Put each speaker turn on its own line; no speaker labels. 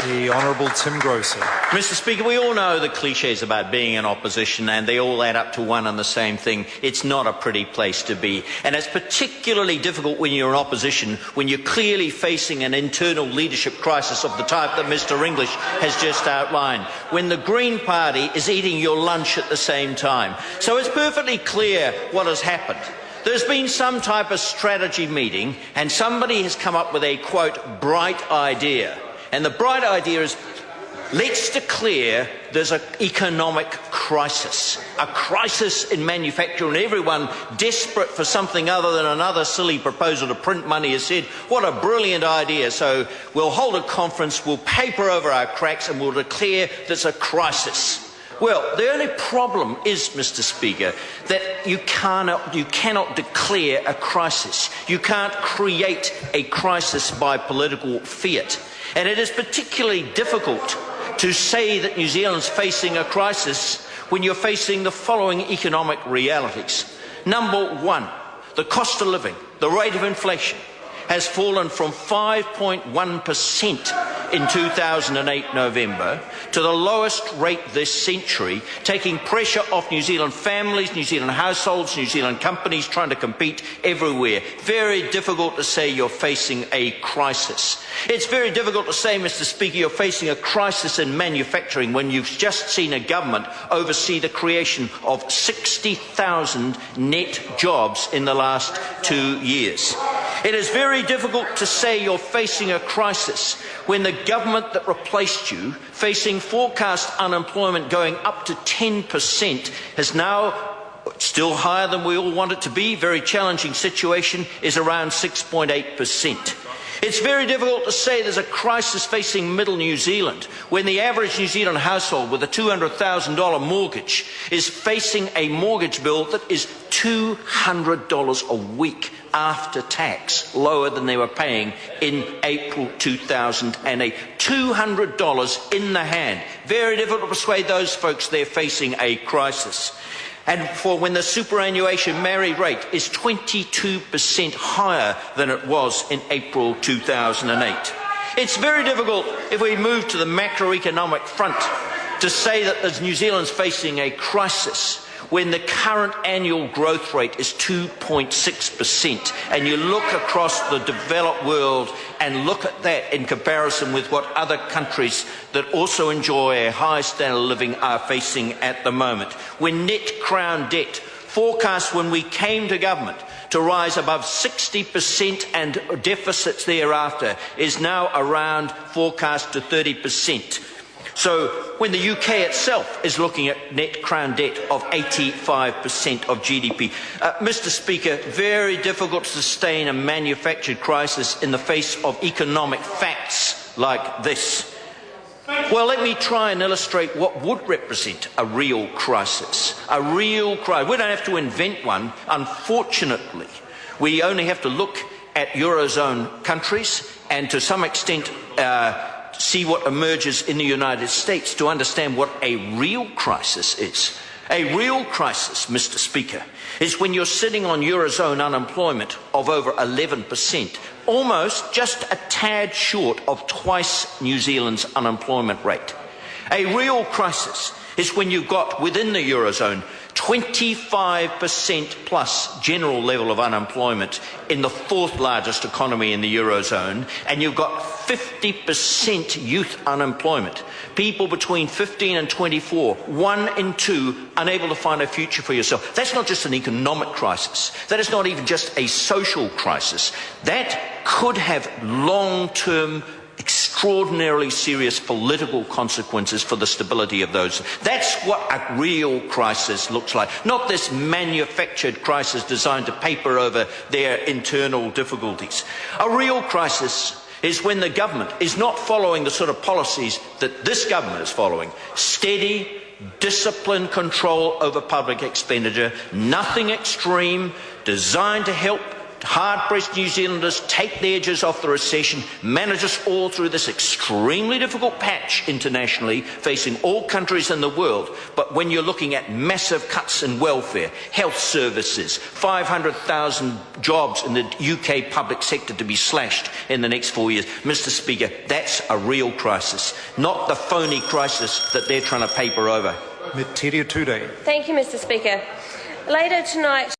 The Honourable Tim Grosser.
Mr. Speaker, we all know the cliches about being in opposition, and they all add up to one and the same thing. It's not a pretty place to be. And it's particularly difficult when you're in opposition, when you're clearly facing an internal leadership crisis of the type that Mr. English has just outlined, when the Green Party is eating your lunch at the same time. So it's perfectly clear what has happened. There's been some type of strategy meeting, and somebody has come up with a, quote, bright idea. And the bright idea is, let's declare there's an economic crisis, a crisis in manufacturing, and everyone desperate for something other than another silly proposal to print money has said, what a brilliant idea. So we'll hold a conference, we'll paper over our cracks, and we'll declare there's a crisis. Well, the only problem is, Mr. Speaker, that you cannot declare a crisis. You can't create a crisis by political fiat. And it is particularly difficult to say that New Zealand's facing a crisis when you're facing the following economic realities. Number one, the cost of living, the rate of inflation, has fallen from 5.1% in 2008 November to the lowest rate this century, taking pressure off New Zealand families, New Zealand households, New Zealand companies trying to compete everywhere. Very difficult to say you're facing a crisis. It's very difficult to say, Mr. Speaker, you're facing a crisis in manufacturing when you've just seen a government oversee the creation of 60,000 net jobs in the last 2 years. It is very difficult to say you're facing a crisis when the government that replaced you, facing forecast unemployment going up to 10%, has now, still higher than we all want it to be, very challenging situation, is around 6.8%. It's very difficult to say there's a crisis facing middle New Zealand when the average New Zealand household with a $200,000 mortgage is facing a mortgage bill that is $200 a week after tax, lower than they were paying in April 2008. $200 in the hand. Very difficult to persuade those folks they're facing a crisis. And for when the superannuation married rate is 22% higher than it was in April 2008. It's very difficult, if we move to the macroeconomic front, to say that New Zealand's facing a crisis when the current annual growth rate is 2.6%, and you look across the developed world and look at that in comparison with what other countries that also enjoy a high standard of living are facing at the moment. When net crown debt, forecast when we came to government to rise above 60% and deficits thereafter, is now around forecast to 30%. So when the UK itself is looking at net crown debt of 85% of GDP. Mr. Speaker, very difficult to sustain a manufactured crisis in the face of economic facts like this. Well, let me try and illustrate what would represent a real crisis. A real crisis. We don't have to invent one. Unfortunately, we only have to look at Eurozone countries and to some extent see what emerges in the United States to understand what a real crisis is. A real crisis, Mr. Speaker, is when you're sitting on Eurozone unemployment of over 11%, almost just a tad short of twice New Zealand's unemployment rate. A real crisis is when you've got within the Eurozone 25% plus general level of unemployment in the fourth largest economy in the Eurozone, and you've got 50% youth unemployment. People between 15 and 24, 1 in 2, unable to find a future for yourself. That's not just an economic crisis. That is not even just a social crisis. That could have long-term, extraordinarily serious political consequences for the stability of those. That's what a real crisis looks like, not this manufactured crisis designed to paper over their internal difficulties. A real crisis is when the government is not following the sort of policies that this government is following. Steady, disciplined control over public expenditure, nothing extreme, designed to help hard-pressed New Zealanders take the edges off the recession, manage us all through this extremely difficult patch internationally, facing all countries in the world. But when you're looking at massive cuts in welfare, health services, 500,000 jobs in the UK public sector to be slashed in the next 4 years, Mr. Speaker, that's a real crisis, not the phony crisis that they're trying to paper over.
Thank
Thank you, Mr. Speaker. Later tonight,